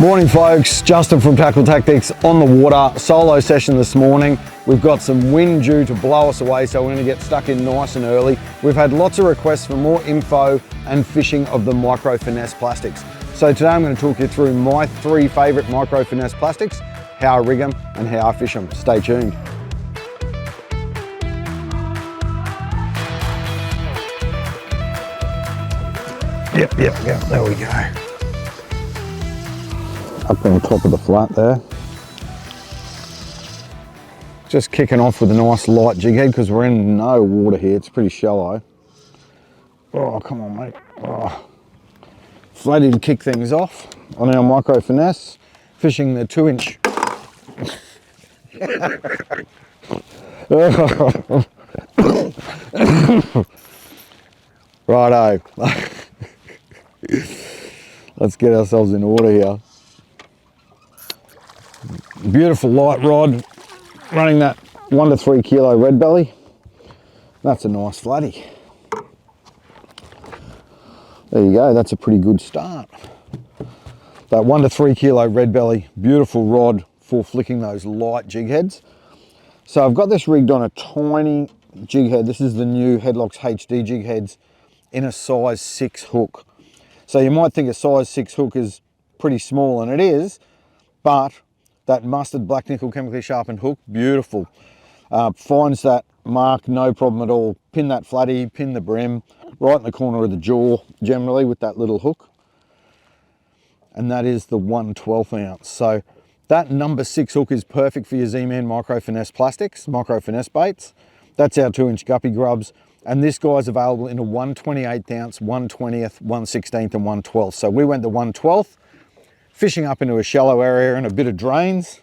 Morning folks, Justin from Tackle Tactics on the water, solo session this morning. We've got some wind due to blow us away, so we're going to get stuck in nice and early. We've had lots of requests for more info and fishing of the Micro Finesse plastics. So today I'm going to talk you through my 3 favourite Micro Finesse plastics, how I rig them and how I fish them. Stay tuned. Yep, there we go. Up on top of the flat there. Just kicking off with a nice light jig head because we're in no water here, it's pretty shallow. Oh, come on mate. Oh. Flatty to kick things off on our Micro Finesse, fishing the 2-inch. Righto. Let's get ourselves in order here. Beautiful light rod, running that 1 to 3 kilo red belly. That's a nice flatty. There you go, that's a pretty good start. That 1 to 3 kilo red belly, beautiful rod for flicking those light jig heads. So I've got this rigged on a tiny jig head. This is the new HeadlockZ HD jig heads in a size 6 hook. So you might think a size 6 hook is pretty small, and it is, but that mustard black nickel chemically sharpened hook, beautiful. Finds that mark, no problem at all. Pin that flatty, pin the brim, right in the corner of the jaw, generally with that little hook. And that is the 1/12 ounce. So that number 6 hook is perfect for your ZMan Micro Finesse plastics, Micro Finesse baits. That's our 2-inch Guppy GrubZ. And this guy's available in a 1/28 ounce, 1/20th, 1/16th and 1/12th. So we went the 1/12th. Fishing up into a shallow area and a bit of drains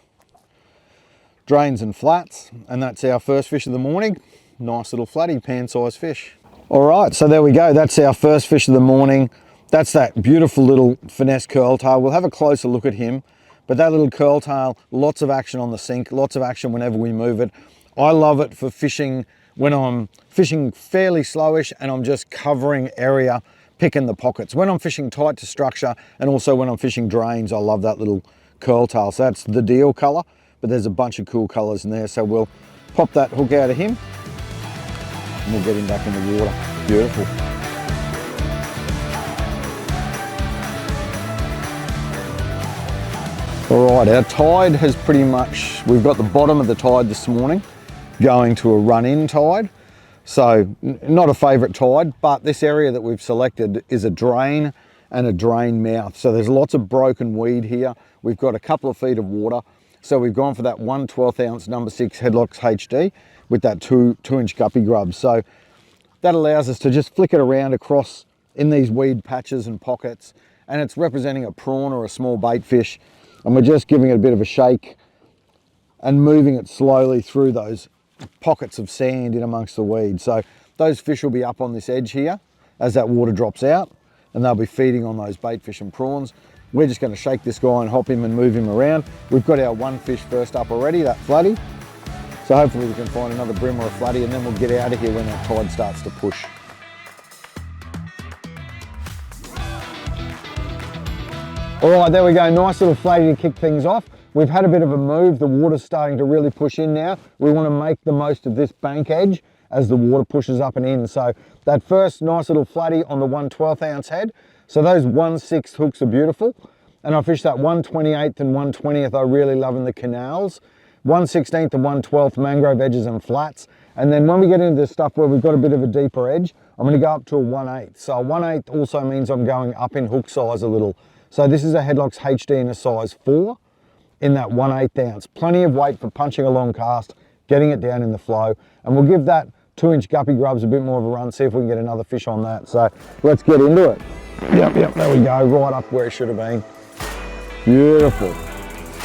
and flats, and that's our first fish of the morning. Nice little flatty, pan-sized fish. All right, so there we go. That's our first fish of the morning. That's that beautiful little finesse curl tail. We'll have a closer look at him, but that little curl tail, lots of action on the sink, lots of action whenever we move it. I love it for fishing when I'm fishing fairly slowish and I'm just covering area, picking the pockets. When I'm fishing tight to structure, and also when I'm fishing drains, I love that little curl tail. So that's the deal color, but there's a bunch of cool colors in there. So we'll pop that hook out of him and we'll get him back in the water. Beautiful. All right, our tide has pretty much, we've got the bottom of the tide this morning going to a run-in tide. So not a favorite tide, but this area that we've selected is a drain and a drain mouth. So there's lots of broken weed here. We've got a couple of feet of water. So we've gone for that 1/12 ounce number 6 HeadlockZ HD with that 2-inch Guppy GrubZ. So that allows us to just flick it around across in these weed patches and pockets. And it's representing a prawn or a small bait fish. And we're just giving it a bit of a shake and moving it slowly through those pockets of sand in amongst the weeds. So those fish will be up on this edge here as that water drops out, and they'll be feeding on those bait fish and prawns. We're just going to shake this guy and hop him and move him around. We've got our one fish first up already, that flatty. So hopefully we can find another brim or a flatty, and then we'll get out of here when that tide starts to push. All right, there we go. Nice little flatty to kick things off. We've had a bit of a move. The water's starting to really push in now. We want to make the most of this bank edge as the water pushes up and in. So that first nice little flatty on the 1/12 ounce head. So those 1/6 hooks are beautiful. And I fished that 1/28th and 1/20th. I really love in the canals. 1/16th and 1/12th mangrove edges and flats. And then when we get into this stuff where we've got a bit of a deeper edge, I'm going to go up to a 1/8. So a 1/8 also means I'm going up in hook size a little. So this is a HeadlockZ HD in a size 4. In that 1/8 ounce. Plenty of weight for punching a long cast, getting it down in the flow, and we'll give that 2-inch Guppy GrubZ a bit more of a run, see if we can get another fish on that. So let's get into it. Yep, there we go, right up where it should have been. Beautiful.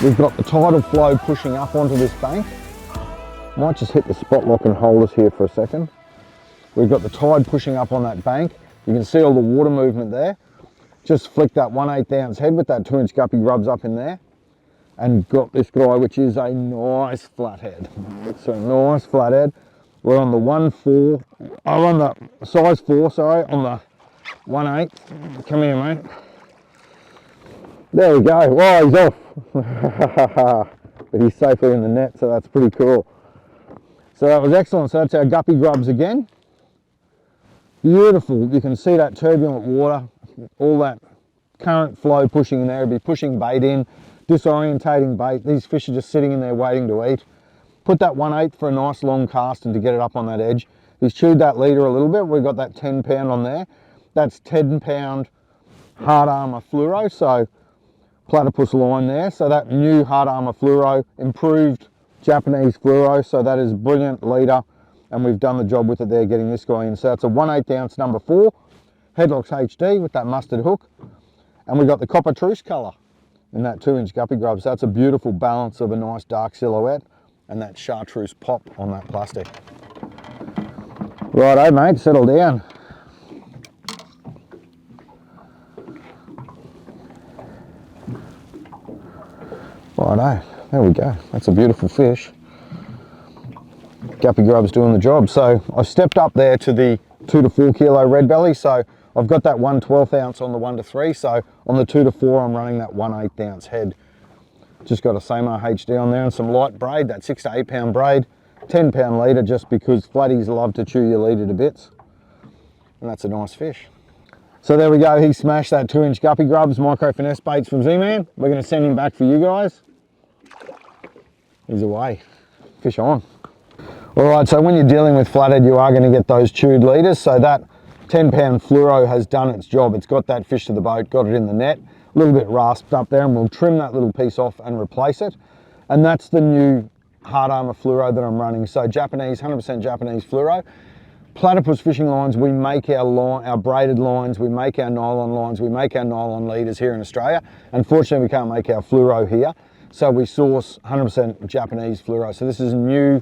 We've got the tidal flow pushing up onto this bank. Might just hit the spot lock and hold us here for a second. We've got the tide pushing up on that bank. You can see all the water movement there. Just flick that 1/8 ounce head with that 2-inch Guppy GrubZ up in there. And got this guy, which is a nice flathead. It's a nice flathead. We're on the 1/4, oh, on the size 4, sorry, on the 1/8. Come here, mate. There we go. Well, he's off. But he's safely in the net, so that's pretty cool. So that was excellent. So that's our Guppy GrubZ again. Beautiful. You can see that turbulent water, all that current flow pushing in there. It'd be pushing bait in, disorientating bait. These fish are just sitting in there waiting to eat. Put that 1/8 for a nice long cast and to get it up on that edge. He's chewed that leader a little bit. We've got that 10 pound on there. That's 10 pound hard Armour fluoro, so Platypus line there. So that new hard Armour fluoro, improved Japanese fluoro, so that is brilliant leader, and we've done the job with it there, getting this guy in. So that's a 1/8 ounce number 4, HeadlockZ HD with that mustard hook, and we've got the copper truce colour in that 2-inch Guppy GrubZ. So that's a beautiful balance of a nice dark silhouette and that chartreuse pop on that plastic. Righto mate, settle down. Righto, there we go. That's a beautiful fish. Guppy GrubZ doing the job. So I've stepped up there to the 2 to 4 kilo red belly. So I've got that 1/12 ounce on the 1 to 3. So on the 2 to 4, I'm running that 1/8 ounce head. Just got a Ceymar HD on there and some light braid, that 6 to 8 pound braid, 10 pound leader, just because flatties love to chew your leader to bits. And that's a nice fish. So there we go. He smashed that 2-inch Guppy GrubZ Micro Finesse BaitZ from ZMan. We're going to send him back for you guys. He's away. Fish on. All right, so when you're dealing with flathead, you are going to get those chewed leaders. So that 10 pound fluoro has done its job. It's got that fish to the boat, got it in the net, a little bit rasped up there, and we'll trim that little piece off and replace it. And that's the new hard Armour fluoro that I'm running. So Japanese, 100% Japanese fluoro. Platypus fishing lines, we make our braided lines, we make our nylon lines, we make our nylon leaders here in Australia. Unfortunately, we can't make our fluoro here. So we source 100% Japanese fluoro. So this is new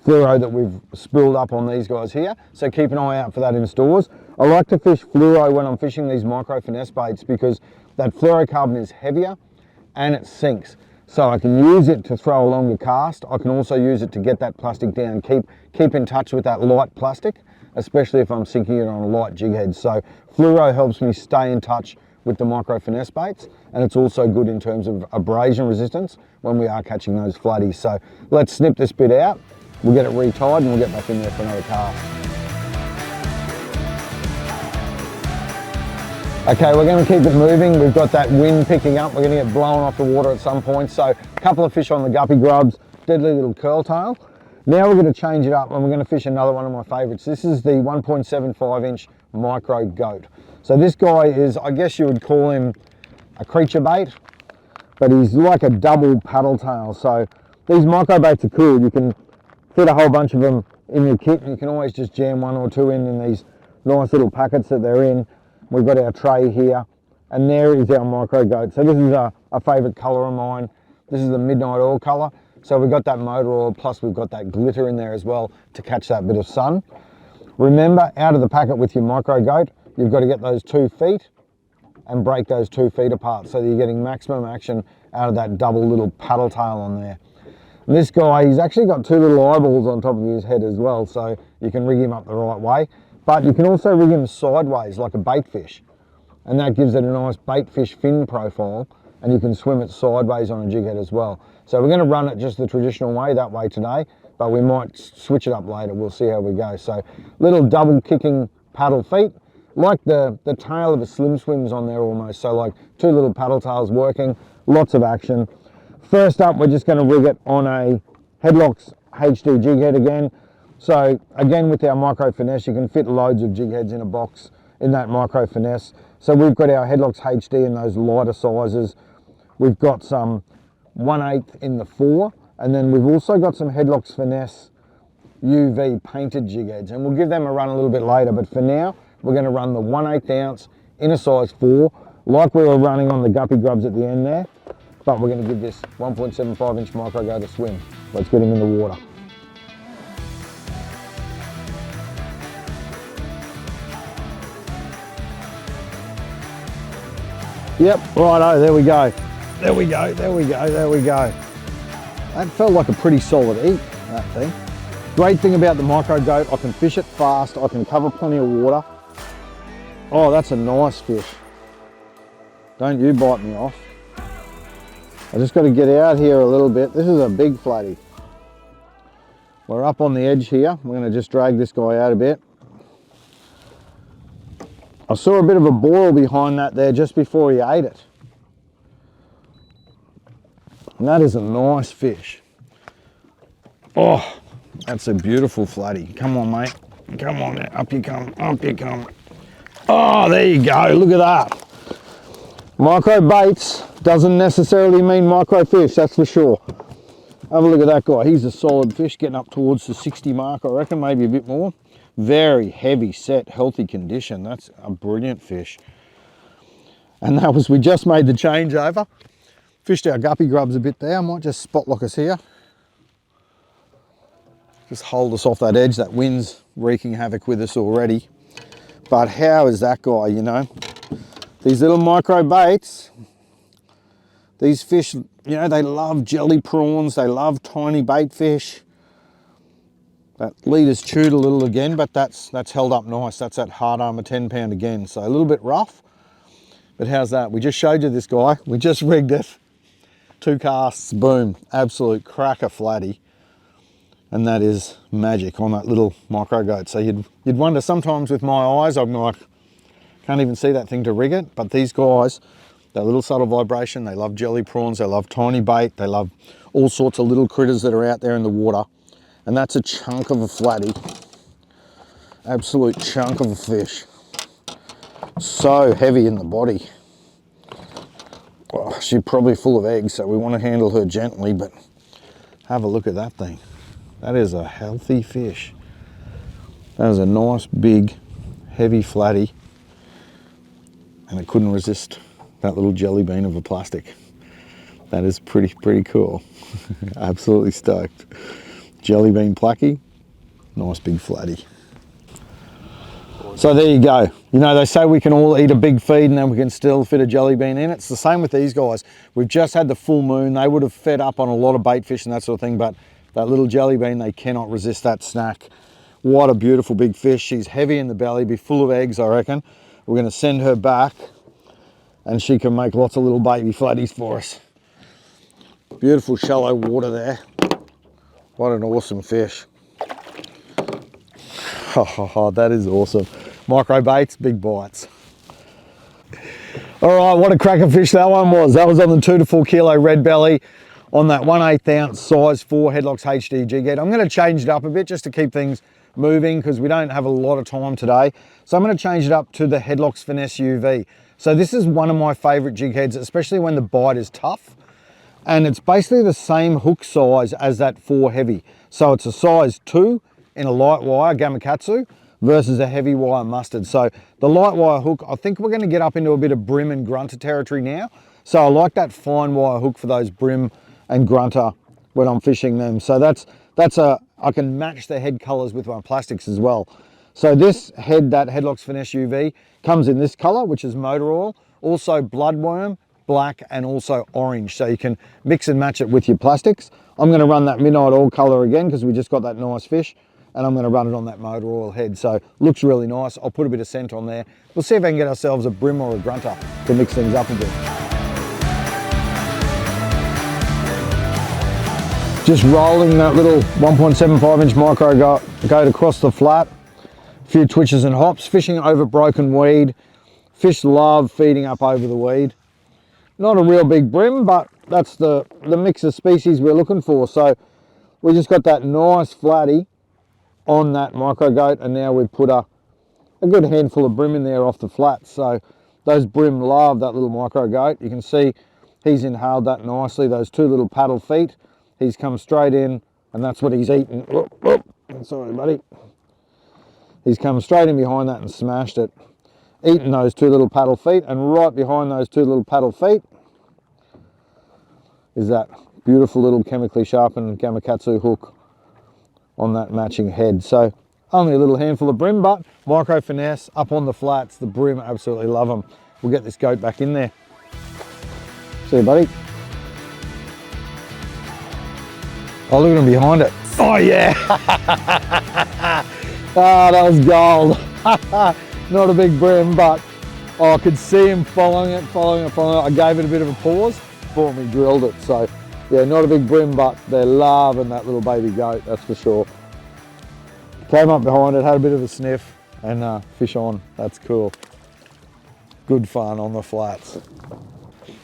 fluoro that we've spilled up on these guys here. So keep an eye out for that in stores. I like to fish fluoro when I'm fishing these Micro Finesse baits because that fluorocarbon is heavier and it sinks. So I can use it to throw a longer cast. I can also use it to get that plastic down, keep in touch with that light plastic, especially if I'm sinking it on a light jig head. So fluoro helps me stay in touch with the Micro Finesse baits, and it's also good in terms of abrasion resistance when we are catching those flatties. So let's snip this bit out, we'll get it retied and we'll get back in there for another cast. Okay, we're going to keep it moving. We've got that wind picking up. We're going to get blown off the water at some point. So a couple of fish on the Guppy GrubZ, deadly little curl tail. Now we're going to change it up and we're going to fish another one of my favourites. This is the 1.75 inch micro goat. So this guy is, I guess you would call him a creature bait, but he's like a double paddle tail. So these micro baits are cool. You can fit a whole bunch of them in your kit and you can always just jam 1 or 2 in these nice little packets that they're in. We've got our tray here and there is our micro goat. So this is a favourite colour of mine. This is the midnight oil colour. So we've got that motor oil, plus we've got that glitter in there as well to catch that bit of sun. Remember, out of the packet with your micro goat, you've got to get those 2 feet and break those 2 feet apart so that you're getting maximum action out of that double little paddle tail on there. And this guy, he's actually got 2 little eyeballs on top of his head as well, so you can rig him up the right way. But you can also rig him sideways like a bait fish, and that gives it a nice bait fish fin profile, and you can swim it sideways on a jig head as well. So we're going to run it just the traditional way, that way today, but we might switch it up later. We'll see how we go. So little double kicking paddle feet, like the tail of a slim swim's on there almost. So like 2 little paddle tails working, lots of action. First up, we're just going to rig it on a HeadlockZ HD jig head again. So again, with our Micro Finesse, you can fit loads of jig heads in a box in that Micro Finesse. So we've got our HeadlockZ HD in those lighter sizes. We've got some 1/8 in the 4, and then we've also got some HeadlockZ Finesse UV painted jig heads, and we'll give them a run a little bit later, but for now, we're going to run the 1/8 ounce in a size 4, like we were running on the Guppy GrubZ at the end there, but we're going to give this 1.75 inch micro goat a swim. Let's get him in the water. Yep, righto, there we go. There we go, there we go, there we go. That felt like a pretty solid eat, that thing. Great thing about the micro goat, I can fish it fast, I can cover plenty of water. Oh, that's a nice fish. Don't you bite me off. I just got to get out here a little bit. This is a big flatty. We're up on the edge here. We're going to just drag this guy out a bit. I saw a bit of a boil behind that there just before he ate it. And that is a nice fish. Oh, that's a beautiful flatty. Come on, mate. Come on, up you come, up you come. Oh, there you go, look at that. Micro baits doesn't necessarily mean micro fish, that's for sure. Have a look at that guy. He's a solid fish, getting up towards the 60 mark, I reckon, maybe a bit more. Very heavy set, healthy condition. That's a brilliant fish. And that was, we just made the change over. Fished our Guppy GrubZ a bit there. I might just spot lock us here. Just hold us off that edge. That wind's wreaking havoc with us already. But how is that guy, you know? These little micro baits, these fish, you know, they love jelly prawns, they love tiny bait fish. That leader's chewed a little again, but that's held up nice. That's that hard armor 10-pound again. So a little bit rough, but how's that? We just showed you this guy. We just rigged it. 2 casts, boom, absolute cracker flatty. And that is magic on that little micro goat. So you'd wonder sometimes with my eyes, I'm like, can't even see that thing to rig it. But these guys, that little subtle vibration, they love jelly prawns, they love tiny bait, they love all sorts of little critters that are out there in the water. And that's a chunk of a flatty. Absolute chunk of a fish. So heavy in the body. Oh, she's probably full of eggs, so we want to handle her gently, but have a look at that thing. That is a healthy fish. That is a nice, big, heavy flatty. And it couldn't resist that little jelly bean of a plastic. That is pretty cool. Absolutely stoked. Jelly bean placky, nice big flatty. So there you go. You know, they say we can all eat a big feed and then we can still fit a jelly bean in. It's the same with these guys. We've just had the full moon. They would have fed up on a lot of bait fish and that sort of thing, but that little jelly bean, they cannot resist that snack. What a beautiful big fish. She's heavy in the belly, be full of eggs, I reckon. We're going to send her back and she can make lots of little baby flatties for us. Beautiful shallow water there. What an awesome fish. Oh, that is awesome. Micro baits, big bites. All right, what a cracker fish that one was. That was on the 2 to 4 kilo red belly on that 1/8 ounce size 4 HeadlockZ HD jig head. I'm going to change it up a bit just to keep things moving because we don't have a lot of time today. So I'm going to change it up to the HeadlockZ Finesse UV. So this is one of my favorite jig heads, especially when the bite is tough. And it's basically the same hook size as that 4 heavy. So it's a size 2 in a light wire Gamakatsu versus a heavy wire mustard. So the light wire hook, I think we're going to get up into a bit of brim and grunter territory now. So I like that fine wire hook for those brim and grunter when I'm fishing them. So I can match the head colors with my plastics as well. So this head, that HeadlockZ Finesse UV, comes in this color, which is motor oil, also bloodworm, black, and also orange. So you can mix and match it with your plastics. I'm going to run that midnight oil color again because we just got that nice fish, and I'm going to run it on that motor oil head. So looks really nice. I'll put a bit of scent on there. We'll see if I can get ourselves a brim or a grunter to mix things up a bit. Just rolling that little 1.75 inch micro goat across the flat. A few twitches and hops, fishing over broken weed. Fish love feeding up over the weed. Not a real big brim, but that's the mix of species we're looking for. So we just got that nice flatty on that micro goat, and now we've put a good handful of brim in there off the flat. So those brim love that little micro goat. You can see he's inhaled that nicely, those 2 little paddle feet. He's come straight in, and that's what he's eaten. Sorry, buddy. He's come straight in behind that and smashed it. Eating those 2 little paddle feet, and right behind those 2 little paddle feet is that beautiful little chemically sharpened Gamakatsu hook on that matching head. So only a little handful of brim, but micro finesse up on the flats. The brim, absolutely love them. We'll get this goat back in there. See you, buddy. Oh, look at him behind it. Oh, yeah. Ah, that was gold. Not a big brim, but I could see him following it. I gave it a bit of a pause, for me, drilled it. So yeah, not a big brim, but they're loving that little baby goat, that's for sure. Came up behind it, had a bit of a sniff, and fish on. That's cool. Good fun on the flats.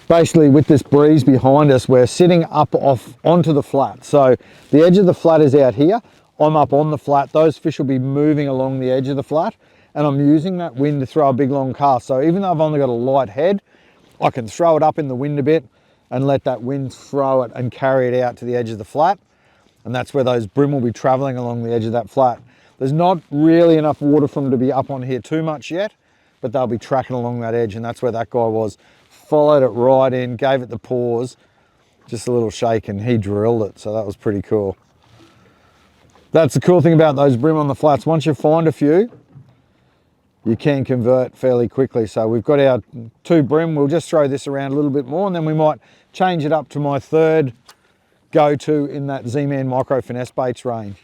Basically, with this breeze behind us, we're sitting up off onto the flat. So the edge of the flat is out here. I'm up on the flat. Those fish will be moving along the edge of the flat, and I'm using that wind to throw a big long cast. So even though I've only got a light head, I can throw it up in the wind a bit and let that wind throw it and carry it out to the edge of the flat. And that's where those brim will be traveling along the edge of that flat. There's not really enough water for them to be up on here too much yet, but they'll be tracking along that edge, and that's where that guy was. Followed it right in, gave it the pause, just a little shake, and he drilled it, so that was pretty cool. That's the cool thing about those brim on the flats. Once you find a few, you can convert fairly quickly. So we've got our 2 brim. We'll just throw this around a little bit more, and then we might change it up to my 3rd go-to in that ZMan Micro Finesse BaitZ range.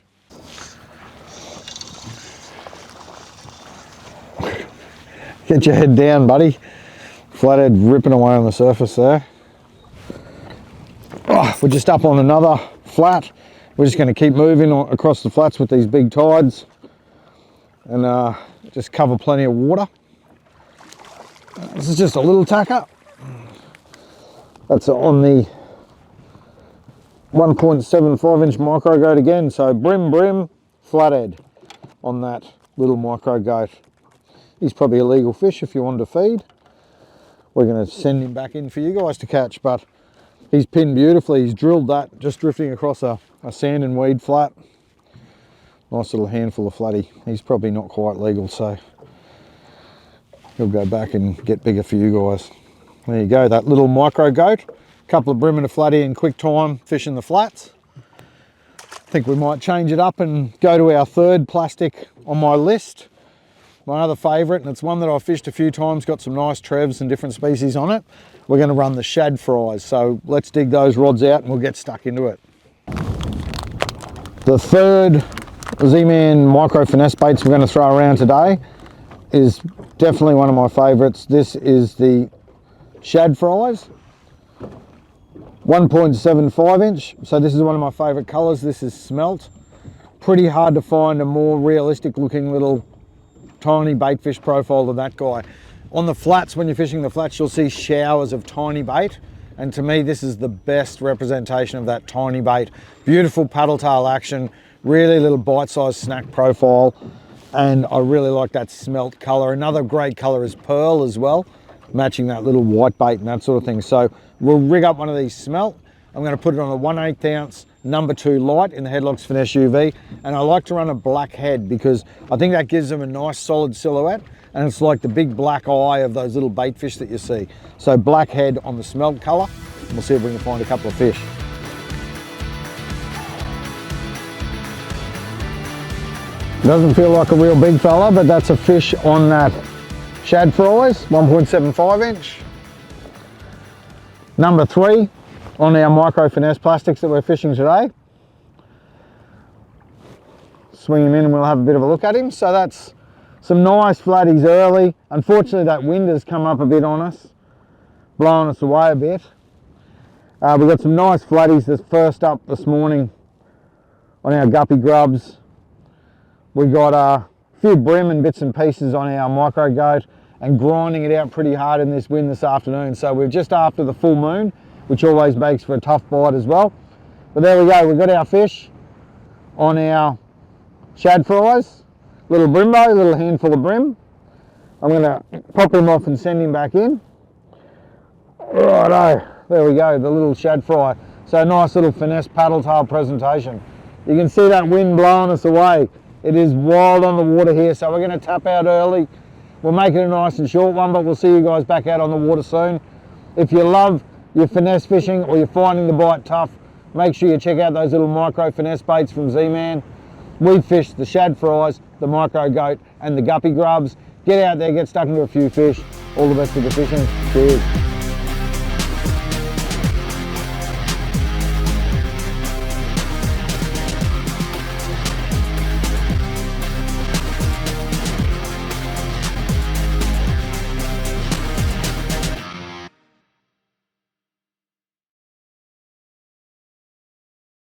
Get your head down, buddy. Flathead ripping away on the surface there. Oh, we're just up on another flat. We're just going to keep moving across the flats with these big tides, and just cover plenty of water. This is just a little tacker. That's on the 1.75 inch micro goat again. So brim, flathead on that little micro goat. He's probably a legal fish if you want to feed. We're going to send him back in for you guys to catch, but he's pinned beautifully. He's drilled that, just drifting across a sand and weed flat. Nice little handful of flatty. He's probably not quite legal, so he'll go back and get bigger for you guys. There you go, that little micro goat. A couple of brim and a flatty in quick time fishing the flats. I think we might change it up and go to our 3rd plastic on my list. My other favourite, and it's one that I've fished a few times, got some nice trevs and different species on it. We're going to run the Shad FryZ. So let's dig those rods out and we'll get stuck into it. The 3rd ZMan Micro Finesse BaitZ we're going to throw around today is definitely one of my favourites. This is the Shad FryZ, 1.75 inch. So this is one of my favourite colours. This is smelt. Pretty hard to find a more realistic looking little tiny bait fish profile than that guy. On the flats, when you're fishing the flats, you'll see showers of tiny bait, and to me this is the best representation of that tiny bait. Beautiful paddle tail action, really little bite-sized snack profile, and I really like that smelt colour. Another great colour is pearl as well, matching that little white bait and that sort of thing. So we'll rig up one of these smelt. I'm going to put it on a 1/8 ounce number 2 light in the HeadlockZ Finesse UV, and I like to run a black head because I think that gives them a nice solid silhouette, and it's like the big black eye of those little bait fish that you see. So black head on the smelt colour, and we'll see if we can find a couple of fish. Doesn't feel like a real big fella, but that's a fish on that Shad FryZ, 1.75 inch. Number 3 on our micro finesse plastics that we're fishing today. Swing him in and we'll have a bit of a look at him. So that's some nice flatties early. Unfortunately that wind has come up a bit on us, blowing us away a bit. We've got some nice flatties that's first up this morning on our Guppy GrubZ. We got a few brim and bits and pieces on our micro goat and grinding it out pretty hard in this wind this afternoon. So we're just after the full moon, which always makes for a tough bite as well. But there we go, we've got our fish on our Shad FryZ. Little brimbo, little handful of brim. I'm gonna pop him off and send him back in. Righto, there we go, the little Shad FryZ. So a nice little finesse paddle tail presentation. You can see that wind blowing us away. It is wild on the water here, so we're gonna tap out early. We'll make it a nice and short one, but we'll see you guys back out on the water soon. If you love your finesse fishing or you're finding the bite tough, make sure you check out those little micro finesse baits from ZMan. We've fished the Shad FryZ, the micro goat and the Guppy GrubZ. Get out there, get stuck into a few fish. All the best with the fishing. Cheers.